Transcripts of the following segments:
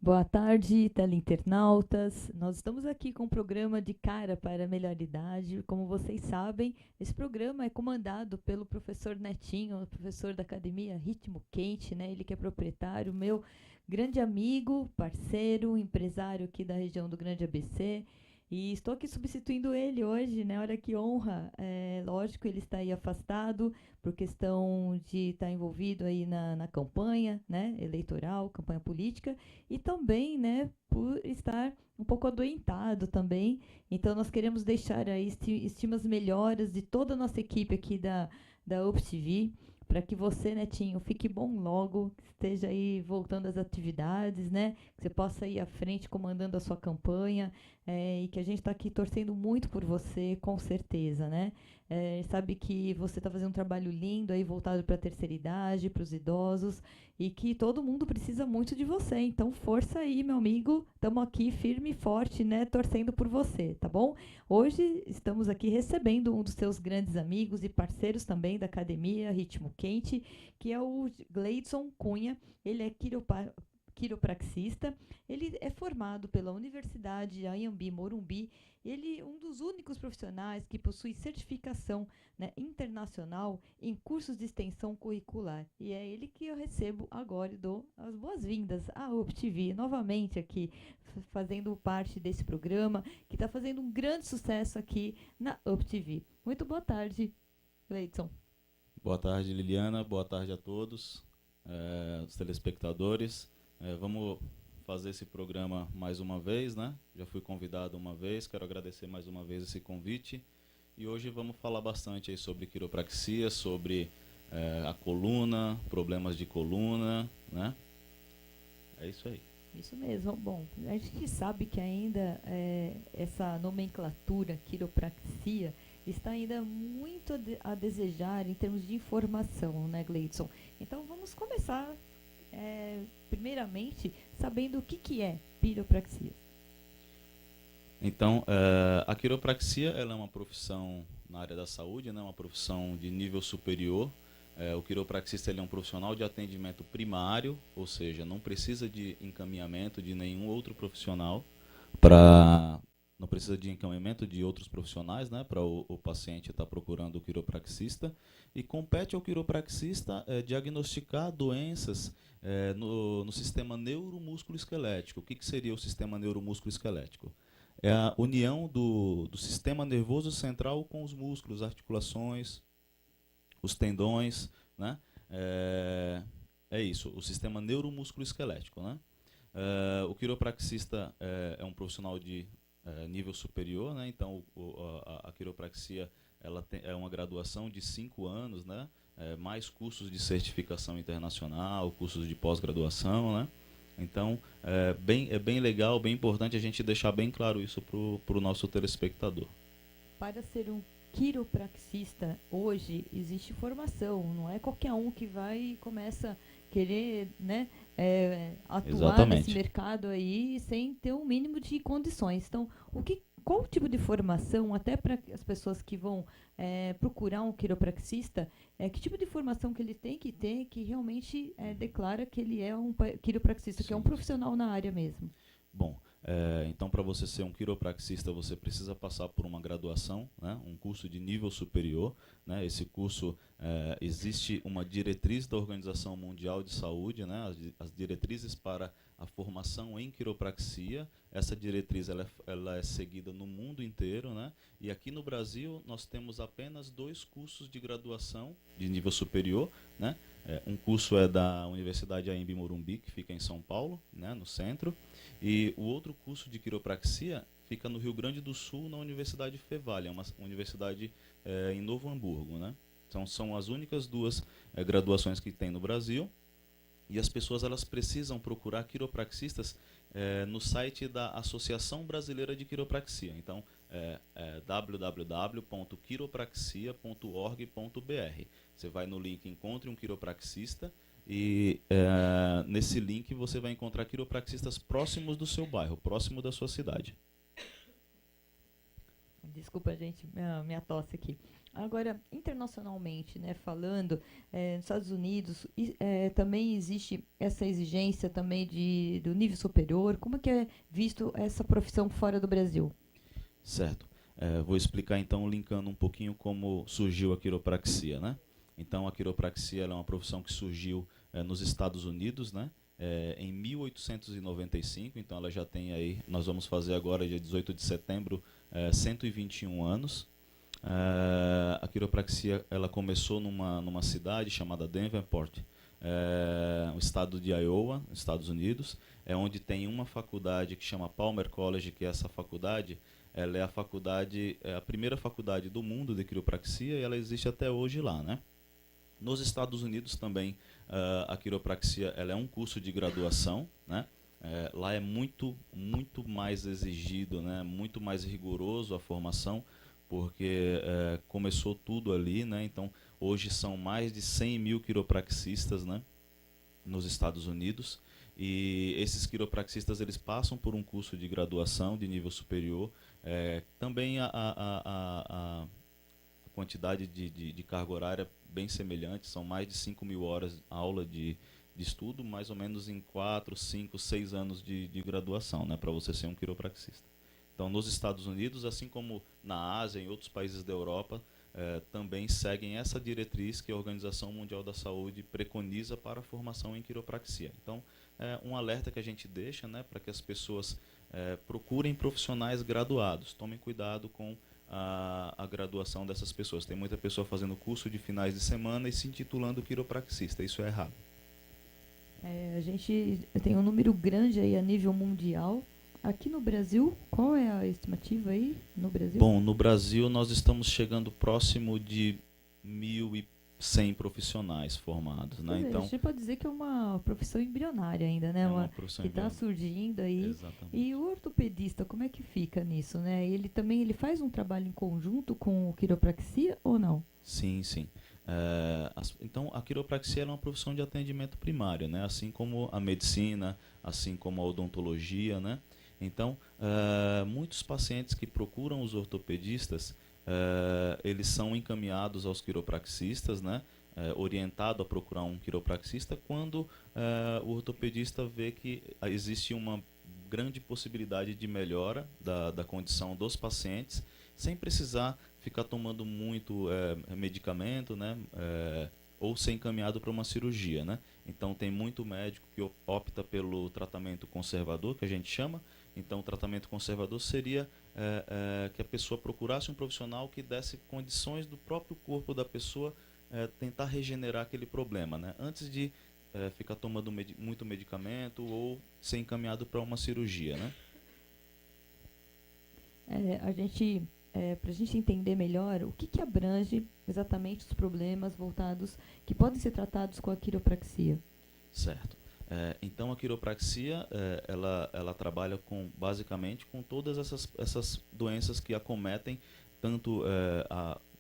Boa tarde, teleinternautas. Nós estamos aqui com o programa de Cara para a Melhor Idade. Como vocês sabem, esse programa é comandado pelo professor Netinho, professor da Academia Ritmo Quente, né? Ele que é proprietário, meu grande amigo, parceiro, empresário aqui da região do Grande ABC. E estou aqui substituindo ele hoje, né? Olha que honra. Lógico, ele está aí afastado por questão de estar envolvido aí na campanha, né? Eleitoral, campanha política e também, né, por estar um pouco adoentado também. Então, nós queremos deixar aí estimas melhoras de toda a nossa equipe aqui da UpTV, para que você, Netinho, fique bom logo, que esteja aí voltando às atividades, né? Que você possa ir à frente comandando a sua campanha e que a gente está aqui torcendo muito por você, com certeza, né? Sabe que você está fazendo um trabalho lindo aí voltado para a terceira idade, para os idosos, e que todo mundo precisa muito de você. Então, força aí, meu amigo. Estamos aqui firme e forte, né? Torcendo por você, tá bom? Hoje estamos aqui recebendo um dos seus grandes amigos e parceiros também da academia Ritmo Quente, que é o Gleidson Cunha. Ele é quiropraxista. Ele é formado pela Universidade Anhembi Morumbi. Ele é um dos únicos profissionais que possui certificação, né, internacional em cursos de extensão curricular. E é ele que eu recebo agora e dou as boas-vindas à UpTV, novamente aqui, fazendo parte desse programa, que está fazendo um grande sucesso aqui na UpTV. Muito boa tarde, Gleidson. Boa tarde, Liliana. Boa tarde a todos, os telespectadores. Vamos fazer esse programa mais uma vez, né? Já fui convidado uma vez, quero agradecer mais uma vez esse convite. E hoje vamos falar bastante aí sobre quiropraxia, sobre a coluna, problemas de coluna, né? É isso aí. Isso mesmo. Bom, a gente sabe que ainda essa nomenclatura quiropraxia está ainda muito a desejar em termos de informação, né, Gleidson? Então vamos começar, primeiramente, sabendo o que é quiropraxia. Então, a quiropraxia ela é uma profissão na área da saúde, né? Uma profissão de nível superior. O quiropraxista ele é um profissional de atendimento primário, ou seja, não precisa de encaminhamento de nenhum outro profissional para não precisa de encaminhamento de outros profissionais, né, para o paciente estar procurando o quiropraxista, e compete ao quiropraxista diagnosticar doenças no sistema neuromúsculo esquelético. O que seria o sistema neuromúsculo esquelético? É a união do sistema nervoso central com os músculos, articulações, os tendões, né? É isso, o sistema neuromúsculo esquelético, né? O quiropraxista é um profissional de nível superior, né? Então a quiropraxia é uma graduação de 5 anos, né? Mais cursos de certificação internacional, cursos de pós-graduação, né? Então é bem legal, bem importante a gente deixar bem claro isso para o nosso telespectador. Para ser um quiropraxista, hoje existe formação, não é qualquer um que vai e começa a querer, né, atuar nesse Exatamente. mercado aí sem ter um mínimo de condições. Então, qual tipo de formação, até para as pessoas que vão procurar um quiropraxista, que tipo de formação que ele tem que ter que realmente declara que ele é um quiropraxista, que é um Sim, sim. profissional na área mesmo? Bom, então para você ser um quiropraxista, você precisa passar por uma graduação, né, um curso de nível superior. Né, esse curso, existe uma diretriz da Organização Mundial de Saúde, né, as diretrizes para a formação em quiropraxia. Essa diretriz ela é seguida no mundo inteiro, né, e aqui no Brasil nós temos apenas 2 cursos de graduação de nível superior. Né, um curso é da Universidade Anhembi Morumbi, que fica em São Paulo, né, no centro, e o outro curso de quiropraxia fica no Rio Grande do Sul, na Universidade Fevale, é uma universidade em Novo Hamburgo. Né? Então, são as únicas 2 graduações que tem no Brasil, e as pessoas elas precisam procurar quiropraxistas no site da Associação Brasileira de Quiropraxia. Então, www.quiropraxia.org.br. Você vai no link Encontre um Quiropraxista, e nesse link você vai encontrar quiropraxistas próximos do seu bairro, próximo da sua cidade. Desculpa, gente, minha tosse aqui. Agora, internacionalmente, né, falando, nos Estados Unidos, também existe essa exigência também do nível superior. Como é que é visto essa profissão fora do Brasil? Certo. Vou explicar então, linkando um pouquinho como surgiu a quiropraxia, né? Então, a quiropraxia ela é uma profissão que surgiu nos Estados Unidos, né? Em 1895, então ela já tem aí, nós vamos fazer agora, dia 18 de setembro, 121 anos. A quiropraxia ela começou numa cidade chamada Davenport, no estado de Iowa, nos Estados Unidos, onde tem uma faculdade que chama Palmer College, que é essa faculdade, ela é a faculdade, a primeira faculdade do mundo de quiropraxia e ela existe até hoje lá, né? Nos Estados Unidos também a quiropraxia ela é um curso de graduação, né? Lá é muito mais exigido, né? Muito mais rigoroso a formação, porque começou tudo ali, né? Então hoje são mais de 100 mil quiropraxistas, né? Nos Estados Unidos, e esses quiropraxistas eles passam por um curso de graduação de nível superior. Também a quantidade de carga horária bem semelhante, são mais de 5 mil horas aula de estudo, mais ou menos em 4, 5, 6 anos de graduação, né, para você ser um quiropraxista. Então, nos Estados Unidos, assim como na Ásia e em outros países da Europa, também seguem essa diretriz que a Organização Mundial da Saúde preconiza para a formação em quiropraxia. Então, um alerta que a gente deixa, né, para que as pessoas procurem profissionais graduados, tomem cuidado com a graduação dessas pessoas. Tem muita pessoa fazendo curso de finais de semana e se intitulando quiropraxista, isso é errado. A gente tem um número grande aí a nível mundial. Aqui no Brasil, qual é a estimativa aí no Brasil? Bom, no Brasil nós estamos chegando próximo de 1.100 profissionais formados, né? Então, a Então, gente pode dizer que é uma profissão embrionária ainda, né? é uma profissão Que está surgindo aí. Exatamente. E o ortopedista, como é que fica nisso, né? Ele também ele faz um trabalho em conjunto com o quiropraxia ou não? Sim, sim. Então, a quiropraxia é uma profissão de atendimento primário, né? Assim como a medicina, assim como a odontologia, né? Então, muitos pacientes que procuram os ortopedistas, eles são encaminhados aos quiropraxistas, né? Orientado a procurar um quiropraxista quando o ortopedista vê que existe uma grande possibilidade de melhora da condição dos pacientes, sem precisar ficar tomando muito medicamento, né? Ou ser encaminhado para uma cirurgia, né? Então tem muito médico que opta pelo tratamento conservador, que a gente chama. Então o tratamento conservador seria que a pessoa procurasse um profissional que desse condições do próprio corpo da pessoa tentar regenerar aquele problema, né? Antes de ficar tomando muito medicamento ou ser encaminhado para uma cirurgia, né? Para a gente entender melhor, o que abrange exatamente os problemas voltados que podem ser tratados com a quiropraxia? Certo. Então a quiropraxia ela trabalha basicamente com todas essas doenças que acometem tanto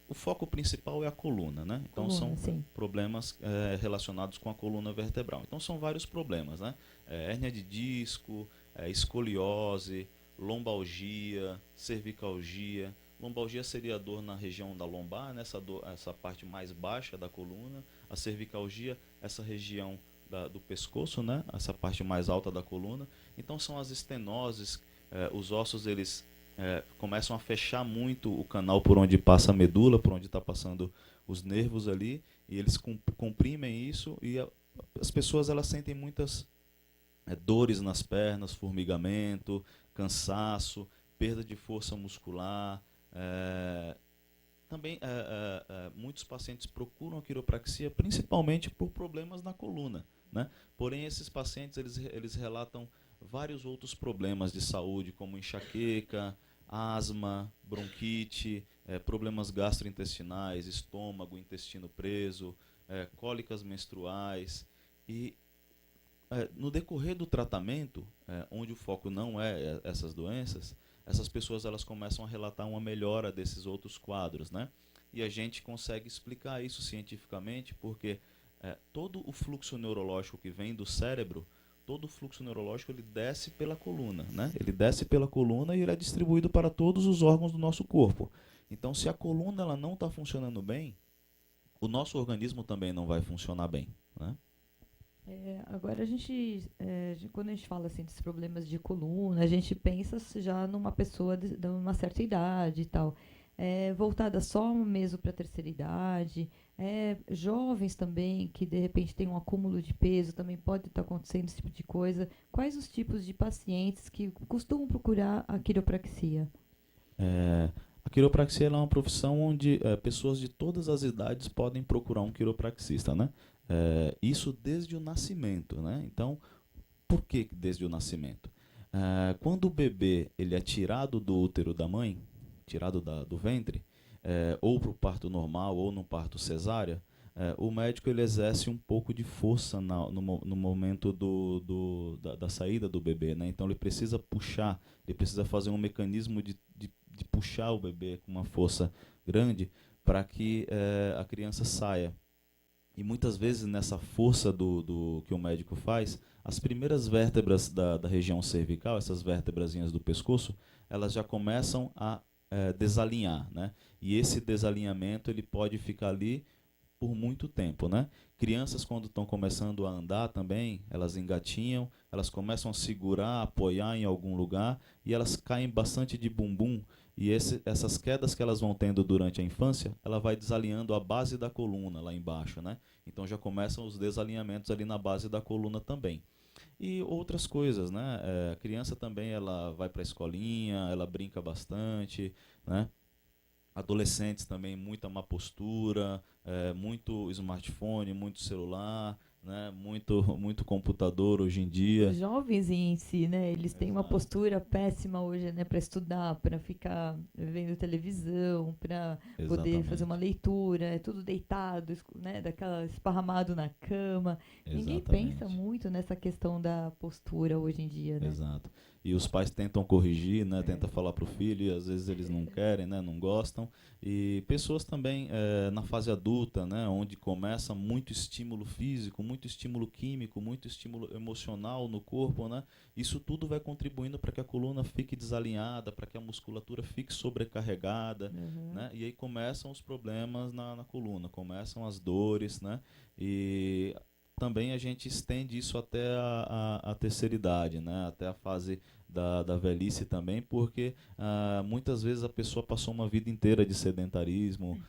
o foco principal é a coluna, né? Então são problemas relacionados com a coluna vertebral. Então são vários problemas, né? Hérnia de disco, escoliose, lombalgia, cervicalgia. Lombalgia seria a dor na região da lombar, né? Essa parte mais baixa da coluna. A cervicalgia, essa região do pescoço, né? Essa parte mais alta da coluna. Então são as estenoses, os ossos eles começam a fechar muito o canal por onde passa a medula, por onde está passando os nervos ali, e eles comprimem isso e as pessoas elas sentem muitas dores nas pernas, formigamento, cansaço, perda de força muscular. Também muitos pacientes procuram a quiropraxia principalmente por problemas na coluna, né? Porém, esses pacientes eles relatam vários outros problemas de saúde, como enxaqueca, asma, bronquite, problemas gastrointestinais, estômago, intestino preso, cólicas menstruais. E no decorrer do tratamento, onde o foco não é essas doenças, essas pessoas elas começam a relatar uma melhora desses outros quadros, né? E a gente consegue explicar isso cientificamente porque todo o fluxo neurológico que vem do cérebro, todo o fluxo neurológico ele desce pela coluna, né? Ele desce pela coluna e ele é distribuído para todos os órgãos do nosso corpo. Então, se a coluna ela não está funcionando bem, o nosso organismo também não vai funcionar bem, né? Agora quando a gente fala assim desses problemas de coluna, a gente pensa já numa pessoa de uma certa idade e tal, voltada só mesmo para a terceira idade, jovens também que de repente têm um acúmulo de peso, também pode estar acontecendo esse tipo de coisa. Quais os tipos de pacientes que costumam procurar a quiropraxia? É, a quiropraxia ela é uma profissão onde pessoas de todas as idades podem procurar um quiropraxista, né? Isso desde o nascimento, né? Então, por que desde o nascimento? Quando o bebê ele é tirado do útero da mãe, tirado do ventre, ou para o parto normal ou no parto cesárea, o médico ele exerce um pouco de força no momento da saída do bebê, né? Então ele precisa puxar, ele precisa fazer um mecanismo de puxar o bebê com uma força grande para que a criança saia. E muitas vezes nessa força do que o médico faz, as primeiras vértebras da região cervical, essas vértebrazinhas do pescoço, elas já começam a desalinhar, né? E esse desalinhamento ele pode ficar ali por muito tempo, né? Crianças quando estão começando a andar também, elas engatinham, elas começam a segurar, apoiar em algum lugar e elas caem bastante de bumbum. E essas quedas que elas vão tendo durante a infância, ela vai desalinhando a base da coluna lá embaixo, né? Então já começam os desalinhamentos ali na base da coluna também. E outras coisas, né? A criança também ela vai para a escolinha, ela brinca bastante, né? Adolescentes também, muita má postura, muito smartphone, muito celular, né? Muito computador hoje em Os dia. jovens em si, né, eles têm uma Exato, postura péssima hoje, né, para estudar, para ficar vendo televisão, para poder fazer uma exatamente, leitura, é tudo deitado, né, daquela esparramado na cama. Ninguém pensa exatamente. muito nessa questão da postura hoje em dia, né? Exato. E os pais tentam corrigir, né? É. Tentam falar para o filho, e às vezes eles não querem, né? Não gostam. E pessoas também na fase adulta, né? Onde começa muito estímulo físico, muito estímulo químico, muito estímulo emocional no corpo, né? Isso tudo vai contribuindo para que a coluna fique desalinhada, para que a musculatura fique sobrecarregada, Uhum. né? E aí começam os problemas na coluna, começam as dores, né? E também a gente estende isso até a terceira idade, né? Até a fase da velhice também, porque muitas vezes a pessoa passou uma vida inteira de sedentarismo,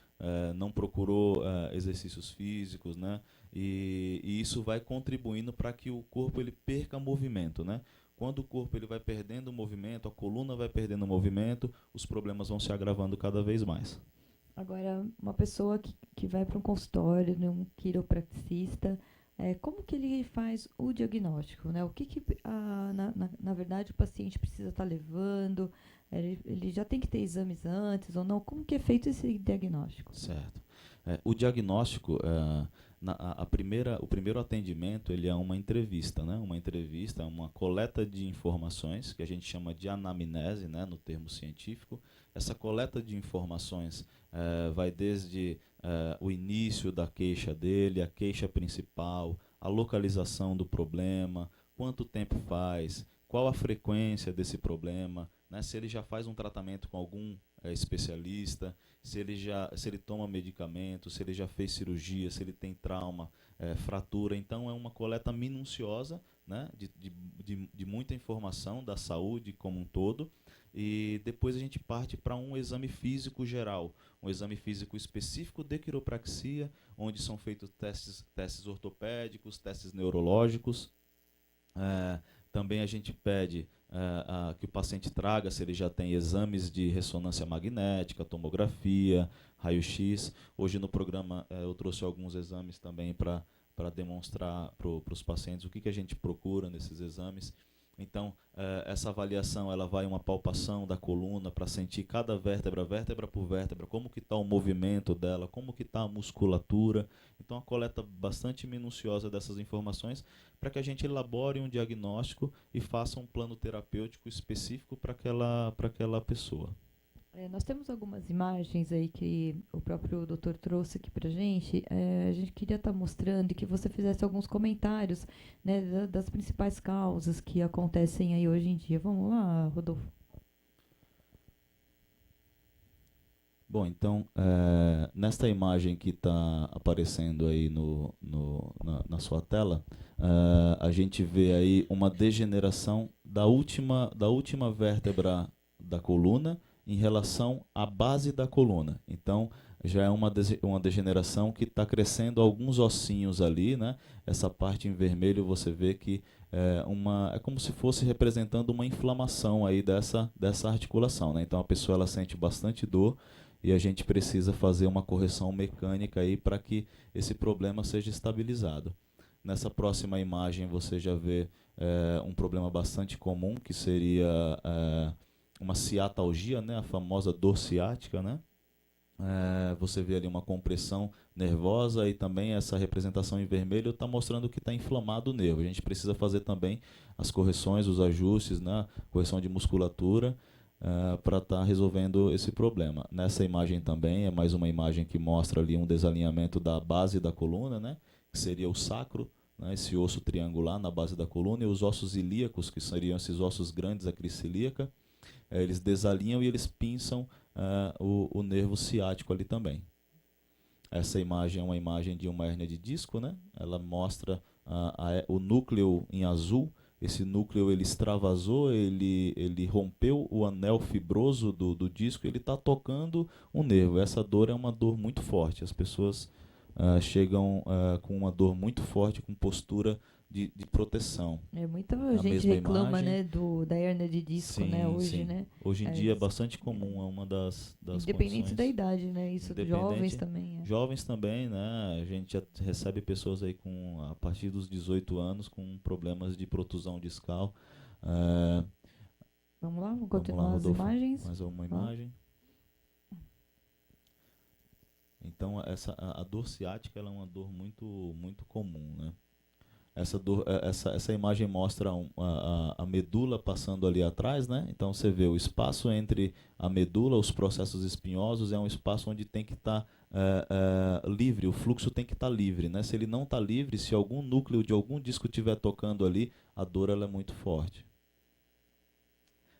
não procurou exercícios físicos, né? E isso vai contribuindo para que o corpo ele perca movimento, né? Quando o corpo ele vai perdendo o movimento, a coluna vai perdendo o movimento, os problemas vão se agravando cada vez mais. Agora, uma pessoa que vai para um consultório de um quiropraxista, como que ele faz o diagnóstico, né? O que na verdade, o paciente precisa estar levando? Ele já tem que ter exames antes ou não? Como que é feito esse diagnóstico? Certo. O diagnóstico, o primeiro atendimento, ele é uma entrevista, né? Uma entrevista, uma coleta de informações, que a gente chama de anamnese, né? No termo científico. Essa coleta de informações vai desde o início da queixa dele, a queixa principal, a localização do problema, quanto tempo faz, qual a frequência desse problema, né? Se ele já faz um tratamento com algum especialista, se ele toma medicamento, se ele já fez cirurgia, se ele tem trauma, fratura. Então é uma coleta minuciosa, né, de muita informação da saúde como um todo. E depois a gente parte para um exame físico geral, um exame físico específico de quiropraxia, onde são feitos testes ortopédicos, testes neurológicos. É, também a gente pede que o paciente traga, se ele já tem exames de ressonância magnética, tomografia, raio-x. Hoje no programa eu trouxe alguns exames também para demonstrar para os pacientes o que a gente procura nesses exames. Então, essa avaliação ela vai uma palpação da coluna para sentir cada vértebra, vértebra por vértebra, como que está o movimento dela, como que está a musculatura. Então, a coleta bastante minuciosa dessas informações para que a gente elabore um diagnóstico e faça um plano terapêutico específico para aquela pessoa. Nós temos algumas imagens aí que o próprio doutor trouxe aqui pra gente. A gente queria estar mostrando e que você fizesse alguns comentários, né, das principais causas que acontecem aí hoje em dia. Vamos lá, Rodolfo. Bom, então, nesta imagem que está aparecendo aí na sua tela, a gente vê aí uma degeneração da última vértebra da coluna em relação à base da coluna. Então, já é uma degeneração que está crescendo alguns ossinhos ali, né? Essa parte em vermelho você vê que é como se fosse representando uma inflamação aí dessa articulação, né? Então, a pessoa ela sente bastante dor e a gente precisa fazer uma correção mecânica aí para que esse problema seja estabilizado. Nessa próxima imagem você já vê um problema bastante comum, que seria uma ciatalgia, né, a famosa dor ciática, né? Você vê ali uma compressão nervosa e também essa representação em vermelho está mostrando que está inflamado o nervo. A gente precisa fazer também as correções, os ajustes, né? Correção de musculatura para estar resolvendo esse problema. Nessa imagem também é mais uma imagem que mostra ali um desalinhamento da base da coluna, né? Que seria o sacro, né? Esse osso triangular na base da coluna, e os ossos ilíacos, que seriam esses ossos grandes, a crista ilíaca. Eles desalinham e eles pinçam o nervo ciático ali também. Essa imagem é uma imagem de uma hérnia de disco, né? Ela mostra o núcleo em azul. Esse núcleo ele extravasou, ele rompeu o anel fibroso do disco, ele está tocando o nervo. Essa dor é uma dor muito forte. As pessoas chegam com uma dor muito forte, com postura de proteção. Muita É a gente mesma reclama, imagem. né, da hérnia de disco, né, Sim, hoje, sim. né? Hoje em dia é bastante comum, é uma das Independente da condições. idade, né? Isso dos jovens Independente. também. Jovens também, né? A gente já recebe pessoas aí a partir dos 18 anos com problemas de protusão discal. É, Vamos lá, vamos vamos lá, continuar as Rodolfo. imagens. Mais uma Ó. imagem. Então, a dor ciática ela é uma dor muito, muito comum, né? Essa imagem mostra a medula passando ali atrás, né? Então você vê o espaço entre a medula, os processos espinhosos, é um espaço onde tem que estar livre, o fluxo tem que estar livre, né? Se ele não está livre, se algum núcleo de algum disco estiver tocando ali, a dor ela é muito forte.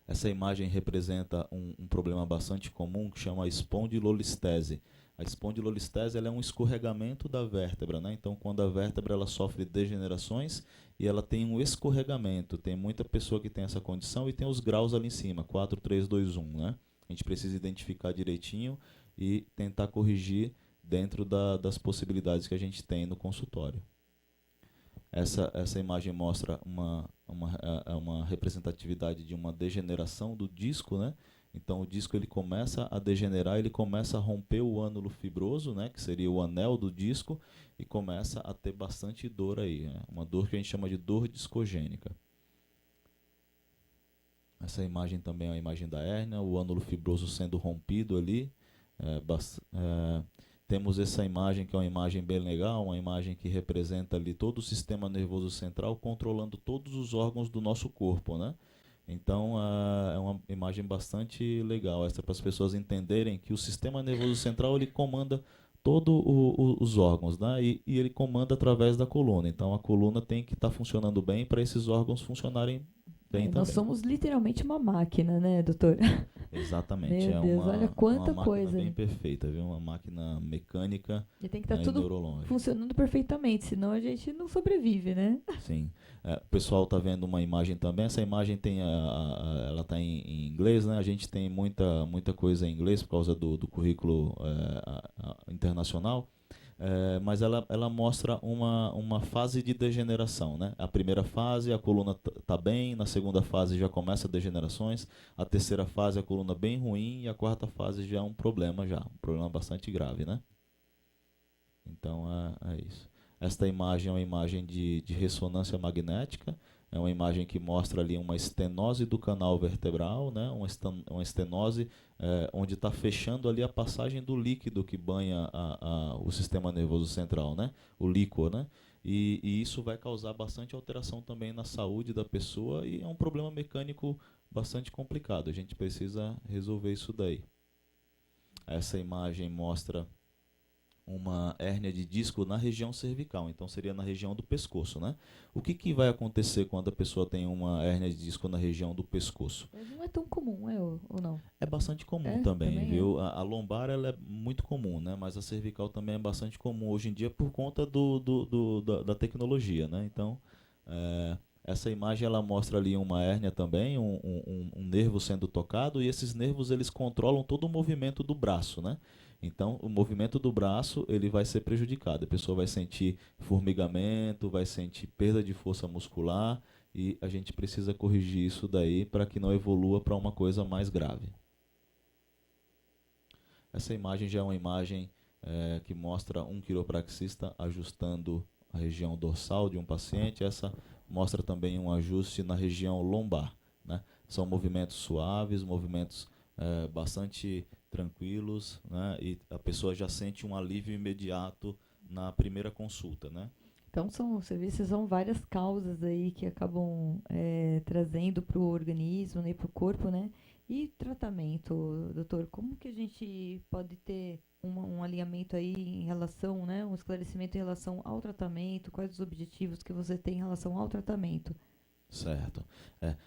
Essa imagem representa um problema bastante comum que chama espondilolistese. A espondilolistese ela é um escorregamento da vértebra, né? Então, quando a vértebra ela sofre degenerações e ela tem um escorregamento, tem muita pessoa que tem essa condição e tem os graus ali em cima, 4, 3, 2, 1, né? A gente precisa identificar direitinho e tentar corrigir dentro das possibilidades que a gente tem no consultório. Essa imagem mostra uma representatividade de uma degeneração do disco, né? Então o disco ele começa a degenerar, ele começa a romper o ânulo fibroso, né? Que seria o anel do disco, e começa a ter bastante dor aí, né? Uma dor que a gente chama de dor discogênica. Essa imagem também é a imagem da hérnia, o ânulo fibroso sendo rompido ali. Temos essa imagem que é uma imagem bem legal, uma imagem que representa ali todo o sistema nervoso central controlando todos os órgãos do nosso corpo, né? Então é uma imagem bastante legal essa para as pessoas entenderem que o sistema nervoso central ele comanda todos os órgãos, né? E ele comanda através da coluna. Então a coluna tem que estar funcionando bem para esses órgãos funcionarem bem Nós também. somos literalmente uma máquina, né, doutor? Exatamente. Meu Deus, olha quanta uma coisa. máquina bem perfeita, viu? Uma máquina mecânica E tem que estar e tudo neurológica. funcionando perfeitamente, senão a gente não sobrevive, né? Sim. O pessoal está vendo uma imagem também. Essa imagem tem ela está em inglês, né? A gente tem muita coisa em inglês por causa do currículo internacional. Mas ela mostra uma fase de degeneração, né? A primeira fase, a coluna está bem, na segunda fase já começa degenerações, a terceira fase a coluna bem ruim e a quarta fase já é um problema bastante grave, né? Então é isso. Esta imagem é uma imagem de ressonância magnética, é uma imagem que mostra ali uma estenose do canal vertebral, né? Uma estenose onde está fechando ali a passagem do líquido que banha o sistema nervoso central, né? O líquor, né? E isso vai causar bastante alteração também na saúde da pessoa e é um problema mecânico bastante complicado. A gente precisa resolver isso daí. Essa imagem mostra uma hérnia de disco na região cervical, então seria na região do pescoço, né? O que, que vai acontecer quando a pessoa tem uma hérnia de disco na região do pescoço? Mas não é tão comum, ou não? É bastante comum É, também, também é. viu? A lombar ela é muito comum, né? Mas a cervical também é bastante comum hoje em dia por conta da tecnologia, né? Então, essa imagem ela mostra ali uma hérnia também, um nervo sendo tocado, e esses nervos eles controlam todo o movimento do braço, né? Então, o movimento do braço ele vai ser prejudicado. A pessoa vai sentir formigamento, vai sentir perda de força muscular, e a gente precisa corrigir isso daí para que não evolua para uma coisa mais grave. Essa imagem já é uma imagem que mostra um quiropraxista ajustando a região dorsal de um paciente. Essa mostra também um ajuste na região lombar, né? São movimentos suaves, movimentos bastante tranquilos, né? E a pessoa já sente um alívio imediato na primeira consulta, né? Então, você vê, são várias causas aí que acabam trazendo para o organismo, né, para o corpo, né? E tratamento, doutor, como que a gente pode ter um alinhamento aí em relação, né, um esclarecimento em relação ao tratamento, quais os objetivos que você tem em relação ao tratamento? Certo.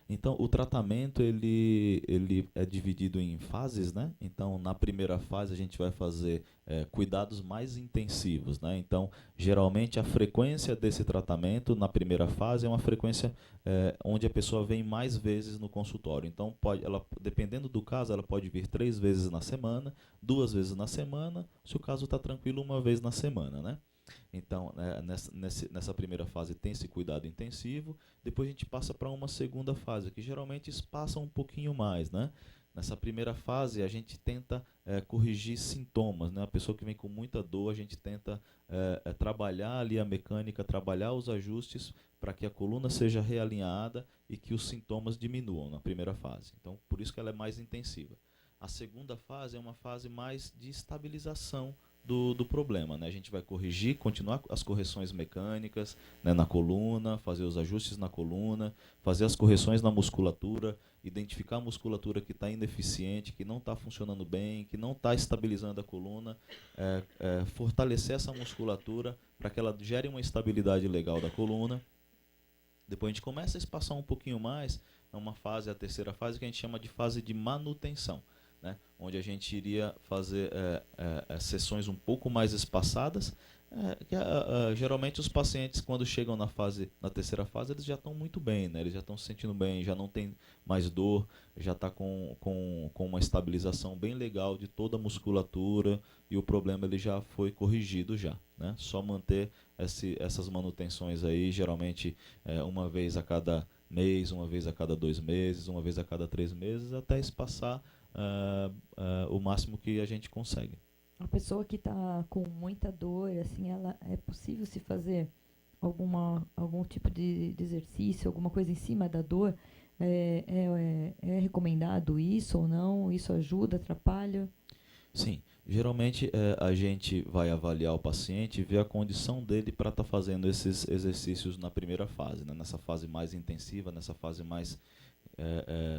Então, o tratamento ele é dividido em fases, né? Então, na primeira fase a gente vai fazer cuidados mais intensivos, né? Então, geralmente a frequência desse tratamento na primeira fase é uma frequência onde a pessoa vem mais vezes no consultório. Então, dependendo do caso, ela pode vir 3 vezes na semana, 2 vezes na semana, se o caso está tranquilo, 1 vez na semana, né? Então, nessa primeira fase tem esse cuidado intensivo, depois a gente passa para uma segunda fase, que geralmente espaça um pouquinho mais, né? Nessa primeira fase, a gente tenta corrigir sintomas, né? A pessoa que vem com muita dor, a gente tenta trabalhar ali a mecânica, trabalhar os ajustes para que a coluna seja realinhada e que os sintomas diminuam na primeira fase. Então, por isso que ela é mais intensiva. A segunda fase é uma fase mais de estabilização do problema, né? A gente vai corrigir, continuar as correções mecânicas, né, na coluna, fazer os ajustes na coluna, fazer as correções na musculatura, identificar a musculatura que está ineficiente, que não está funcionando bem, que não está estabilizando a coluna, fortalecer essa musculatura para que ela gere uma estabilidade legal da coluna. Depois a gente começa a espaçar um pouquinho mais, numa fase, a terceira fase, que a gente chama de fase de manutenção, né? Onde a gente iria fazer sessões um pouco mais espaçadas. Geralmente os pacientes, quando chegam na terceira fase, eles já estão muito bem, né? Eles já estão se sentindo bem, já não tem mais dor, já está com uma estabilização bem legal de toda a musculatura e o problema ele já foi corrigido já, né? Só manter essas manutenções aí, geralmente 1 vez a cada mês, 1 vez a cada 2 meses, 1 vez a cada 3 meses, até espaçar o máximo que a gente consegue. A pessoa que está com muita dor, assim, ela é possível se fazer algum tipo de exercício, alguma coisa em cima da dor? É recomendado isso ou não? Isso ajuda, atrapalha? Sim, geralmente a gente vai avaliar o paciente e ver a condição dele para estar fazendo esses exercícios na primeira fase, né? Nessa fase mais intensiva, nessa fase mais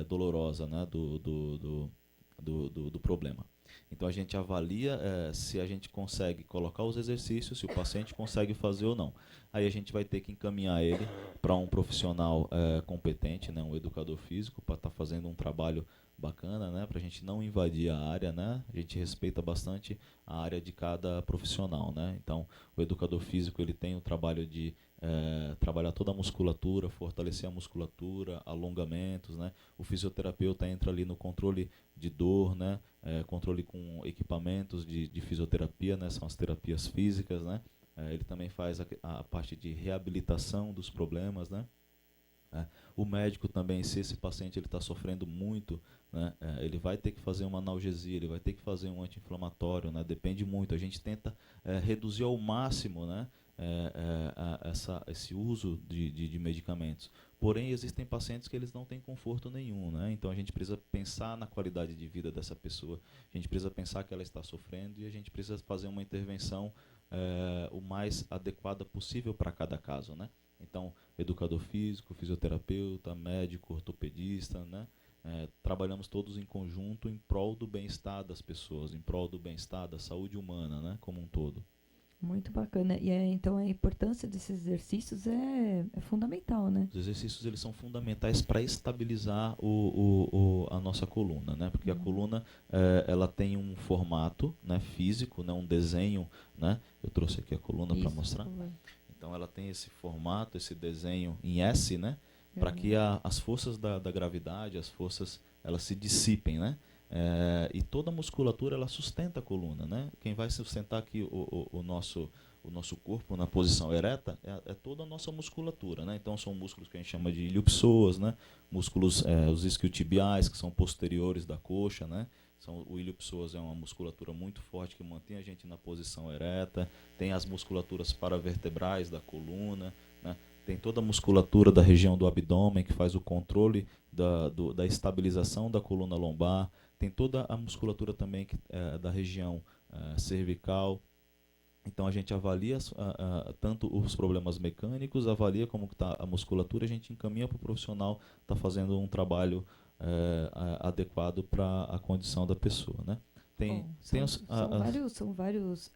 dolorosa, né? Do problema. Então a gente avalia se a gente consegue colocar os exercícios, se o paciente consegue fazer ou não. Aí a gente vai ter que encaminhar ele para um profissional competente, né, um educador físico, para estar fazendo um trabalho bacana, né, para a gente não invadir a área, né, a gente respeita bastante a área de cada profissional, né. Então o educador físico ele tem o trabalho de trabalhar toda a musculatura, fortalecer a musculatura, alongamentos, né. O fisioterapeuta entra ali no controle de dor, né, controle com equipamentos de fisioterapia, né, são as terapias físicas, né. Ele também faz a parte de reabilitação dos problemas, né. O médico também, se esse paciente está sofrendo muito, né, ele vai ter que fazer uma analgesia, ele vai ter que fazer um anti-inflamatório, né, depende muito. A gente tenta reduzir ao máximo, né, esse uso de medicamentos. Porém, existem pacientes que eles não têm conforto nenhum, né, então a gente precisa pensar na qualidade de vida dessa pessoa, a gente precisa pensar que ela está sofrendo e a gente precisa fazer uma intervenção o mais adequada possível para cada caso, né. Então, educador físico, fisioterapeuta, médico, ortopedista, né? trabalhamos todos em conjunto em prol do bem-estar das pessoas, em prol do bem-estar da saúde humana, né, como um todo. Muito bacana. E então a importância desses exercícios é fundamental, né? Os exercícios eles são fundamentais para estabilizar a nossa coluna, né? Porque a coluna ela tem um formato, né, físico, né, um desenho, né? Eu trouxe aqui a coluna para mostrar. Então ela tem esse formato, esse desenho em S, né? Para que as forças da gravidade, as forças, elas se dissipem, né? E toda a musculatura ela sustenta a coluna, né? Quem vai sustentar aqui o nosso corpo na posição ereta é toda a nossa musculatura, né? Então são músculos que a gente chama de iliopsoas, né? Músculos, os isquiotibiais, que são posteriores da coxa, né? O iliopsoas é uma musculatura muito forte que mantém a gente na posição ereta. Tem as musculaturas paravertebrais da coluna, né? Tem toda a musculatura da região do abdômen que faz o controle da estabilização da coluna lombar. Tem toda a musculatura também da região cervical. Então a gente avalia tanto os problemas mecânicos, avalia como está a musculatura, a gente encaminha para o profissional estar fazendo um trabalho adequado para a condição da pessoa, né? São vários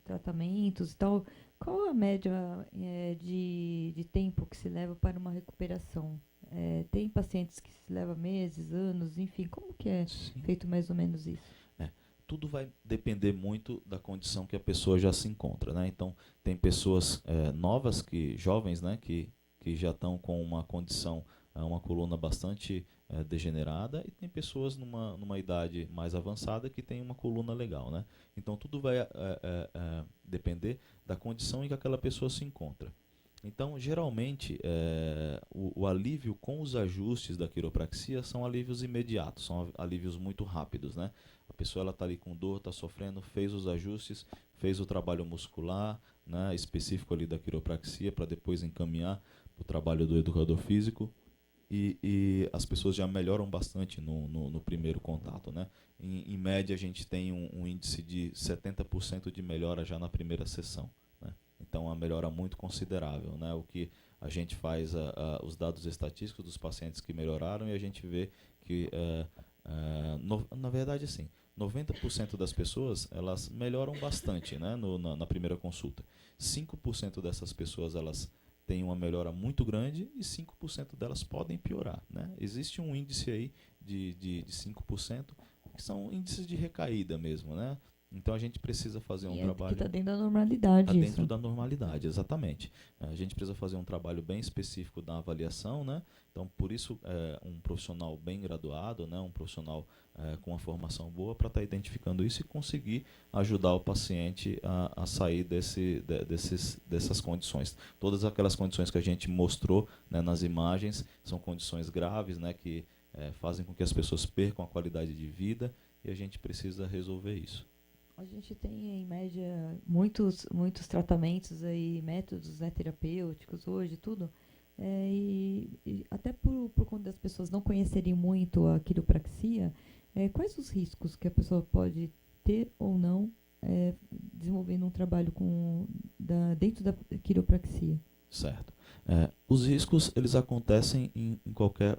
tratamentos e tal. Qual a média de tempo que se leva para uma recuperação? Tem pacientes que se levam meses, anos, enfim, como que é feito mais ou menos isso? Tudo vai depender muito da condição que a pessoa já se encontra, né? Então, tem pessoas novas, jovens, né, que já estão com uma condição, uma coluna bastante degenerada, e tem pessoas numa idade mais avançada que tem uma coluna legal, né? Então, tudo vai depender da condição em que aquela pessoa se encontra. Então, geralmente, o alívio com os ajustes da quiropraxia são alívios imediatos, são alívios muito rápidos, né? A pessoa está ali com dor, está sofrendo, fez os ajustes, fez o trabalho muscular, né, específico ali da quiropraxia, para depois encaminhar para o trabalho do educador físico, e as pessoas já melhoram bastante no primeiro contato, né? Em média, a gente tem um índice de 70% de melhora já na primeira sessão, né? Então, é uma melhora muito considerável, né? O que a gente faz, os dados estatísticos dos pacientes que melhoraram, e a gente vê que, na verdade, assim, 90% das pessoas elas melhoram bastante, né, na primeira consulta. 5% dessas pessoas elas têm uma melhora muito grande e 5% delas podem piorar, né? Existe um índice aí de 5% que são índices de recaída mesmo, né? Então a gente precisa fazer um trabalho... Que está dentro da normalidade. Está dentro da normalidade, exatamente. A gente precisa fazer um trabalho bem específico da avaliação, né? Então, por isso, um profissional bem graduado, né? Um profissional com uma formação boa para estar identificando isso e conseguir ajudar o paciente a sair dessas condições. Todas aquelas condições que a gente mostrou, né, nas imagens são condições graves, né, que fazem com que as pessoas percam a qualidade de vida, e a gente precisa resolver isso. A gente tem, em média, muitos tratamentos aí, métodos, né, terapêuticos hoje, tudo. E até por conta das pessoas não conhecerem muito a quiropraxia, quais os riscos que a pessoa pode ter ou não desenvolvendo um trabalho dentro da quiropraxia? Certo. Os riscos eles acontecem em qualquer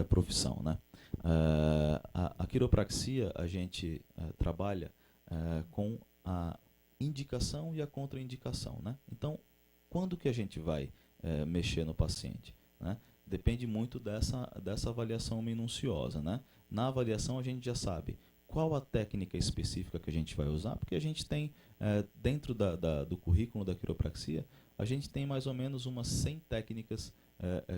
profissão, né? A quiropraxia a gente trabalha com a indicação e a contraindicação, né? Então, quando que a gente vai mexer no paciente, né? Depende muito dessa avaliação minuciosa, né? Na avaliação a gente já sabe qual a técnica específica que a gente vai usar, porque a gente tem, dentro do currículo da quiropraxia, a gente tem mais ou menos umas 100 técnicas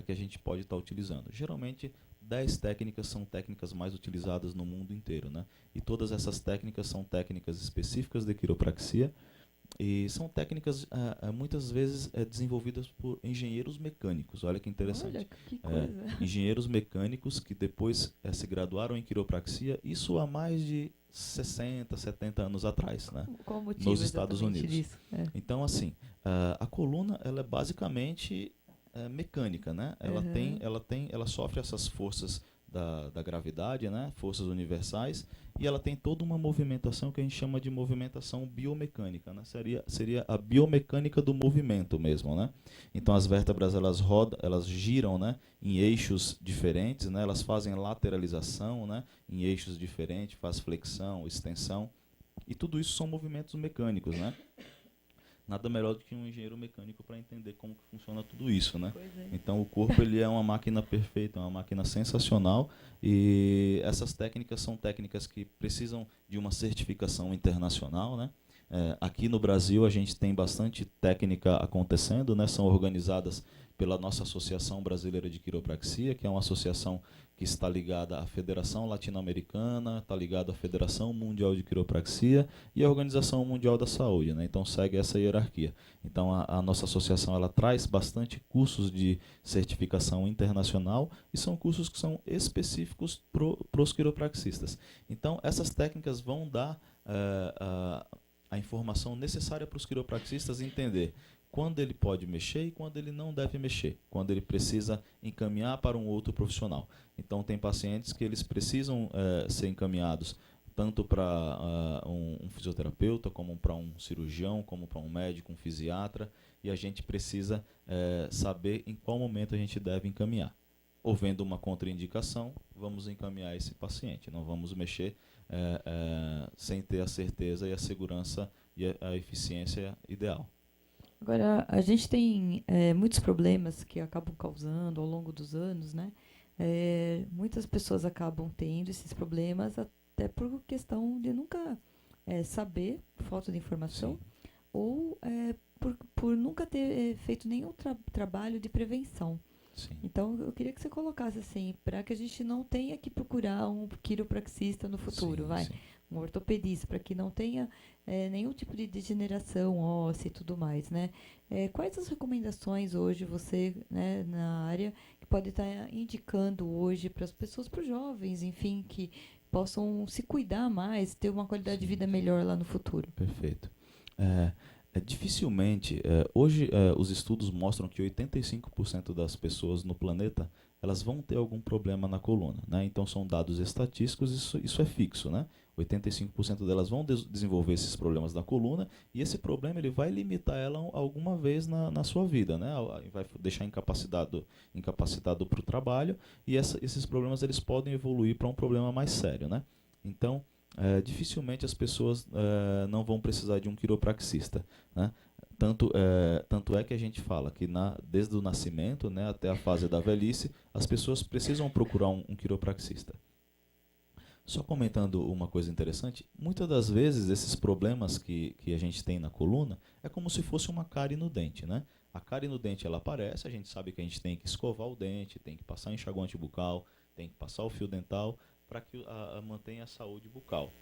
que a gente pode estar utilizando. Geralmente, 10 técnicas são técnicas mais utilizadas no mundo inteiro, né? E todas essas técnicas são técnicas específicas de quiropraxia, e são técnicas muitas vezes desenvolvidas por engenheiros mecânicos. Olha que interessante. Olha, que coisa. Engenheiros mecânicos que depois se graduaram em quiropraxia, isso há mais de 60, 70 anos atrás, né? Qual o motivo nos Estados Unidos. disso? Então, assim, a coluna ela é basicamente mecânica, né? Ela sofre essas forças da gravidade, né? Forças universais, e ela tem toda uma movimentação que a gente chama de movimentação biomecânica, né? Seria a biomecânica do movimento mesmo, né? Então as vértebras elas rodam, elas giram, né? Em eixos diferentes, né? Elas fazem lateralização, né? Em eixos diferentes, faz flexão, extensão, e tudo isso são movimentos mecânicos, né? Nada melhor do que um engenheiro mecânico para entender como que funciona tudo isso, né? Então o corpo ele é uma máquina perfeita, uma máquina sensacional, e essas técnicas são técnicas que precisam de uma certificação internacional, né? Aqui no Brasil a gente tem bastante técnica acontecendo, né? São organizadas pela nossa Associação Brasileira de Quiropraxia, que é uma associação que está ligada à Federação Latino-Americana, está ligada à Federação Mundial de Quiropraxia e à Organização Mundial da Saúde, né? Então segue essa hierarquia. Então a nossa associação ela traz bastante cursos de certificação internacional, e são cursos que são específicos para os quiropraxistas. Então essas técnicas vão dar a informação necessária para os quiropraxistas entender quando ele pode mexer e quando ele não deve mexer, quando ele precisa encaminhar para um outro profissional. Então tem pacientes que eles precisam ser encaminhados tanto para um fisioterapeuta, como para um cirurgião, como para um médico, um fisiatra, e a gente precisa saber em qual momento a gente deve encaminhar. Havendo uma contraindicação, vamos encaminhar esse paciente, não vamos mexer sem ter a certeza e a segurança e a eficiência ideal. Agora, a gente tem muitos problemas que acabam causando ao longo dos anos, né? Muitas pessoas acabam tendo esses problemas até por questão de nunca saber, falta de informação, sim, ou por nunca ter feito nenhum trabalho de prevenção. Sim. Então, eu queria que você colocasse assim, para que a gente não tenha que procurar um quiropraxista no futuro, Sim, sim. Um ortopedista, para que não tenha nenhum tipo de degeneração óssea e tudo mais, né? Quais as recomendações hoje você, né, na área, que pode estar indicando hoje para as pessoas, para os jovens, enfim, que possam se cuidar mais, ter uma qualidade de vida melhor lá no futuro? Perfeito. Dificilmente, hoje os estudos mostram que 85% das pessoas no planeta elas vão ter algum problema na coluna, né? Então são dados estatísticos, isso é fixo, né? 85% delas vão desenvolver esses problemas da coluna, e esse problema ele vai limitar ela alguma vez na sua vida, né? Vai deixar incapacitado para o trabalho, e esses problemas eles podem evoluir para um problema mais sério, né? Então dificilmente as pessoas não vão precisar de um quiropraxista, né? Tanto é que a gente fala que desde o nascimento, né, até a fase da velhice, as pessoas precisam procurar um quiropraxista. Só comentando uma coisa interessante, muitas das vezes esses problemas que a gente tem na coluna é como se fosse uma cárie no dente, né? A cárie no dente ela aparece, a gente sabe que a gente tem que escovar o dente, tem que passar enxaguante bucal, tem que passar o fio dental para que mantenha a saúde bucal.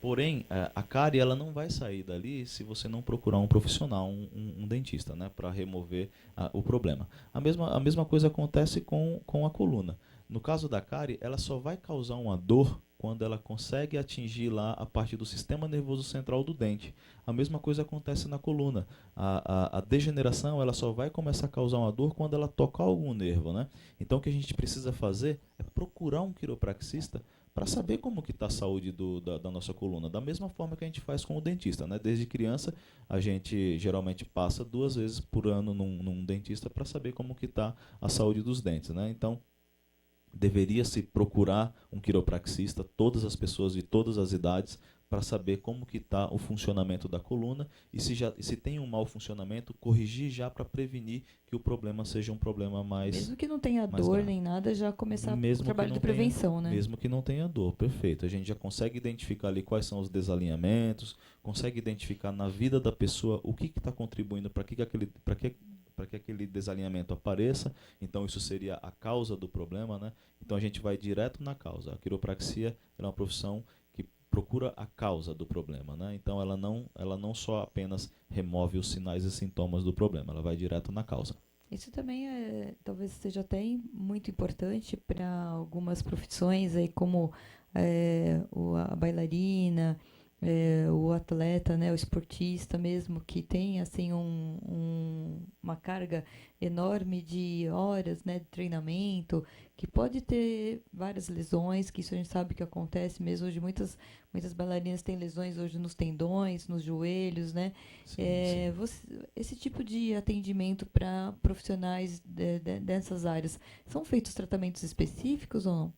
Porém, a cárie ela não vai sair dali se você não procurar um profissional, um dentista, né, para remover o problema. A mesma coisa acontece com a coluna. No caso da cárie, ela só vai causar uma dor quando ela consegue atingir lá a parte do sistema nervoso central do dente. A mesma coisa acontece na coluna. A degeneração ela só vai começar a causar uma dor quando ela tocar algum nervo, né? Então o que a gente precisa fazer é procurar um quiropraxista para saber como que está a saúde da nossa coluna, da mesma forma que a gente faz com o dentista, né? Desde criança, a gente geralmente passa 2 vezes por ano num dentista para saber como que está a saúde dos dentes, né? Então, deveria-se procurar um quiropraxista, todas as pessoas de todas as idades, para saber como que está o funcionamento da coluna, e se tem um mau funcionamento, corrigir já para prevenir que o problema seja um problema mais mesmo que não tenha dor grave. nem nada, já começar o trabalho de prevenção, né? Mesmo que não tenha dor, perfeito. A gente já consegue identificar ali quais são os desalinhamentos, consegue identificar na vida da pessoa o que está contribuindo para que aquele desalinhamento apareça. Então isso seria a causa do problema, né? Então a gente vai direto na causa. A quiropraxia é uma profissão que procura a causa do problema, né? Então ela não só apenas remove os sinais e sintomas do problema, ela vai direto na causa. Isso também talvez seja até muito importante para algumas profissões aí, como a bailarina, o atleta, né, o esportista mesmo, que tem assim uma uma carga enorme de horas, né, de treinamento, que pode ter várias lesões, que isso a gente sabe que acontece mesmo hoje. Muitas bailarinas têm lesões hoje nos tendões, nos joelhos, né? Sim. Esse tipo de atendimento para profissionais dessas áreas, são feitos tratamentos específicos ou não?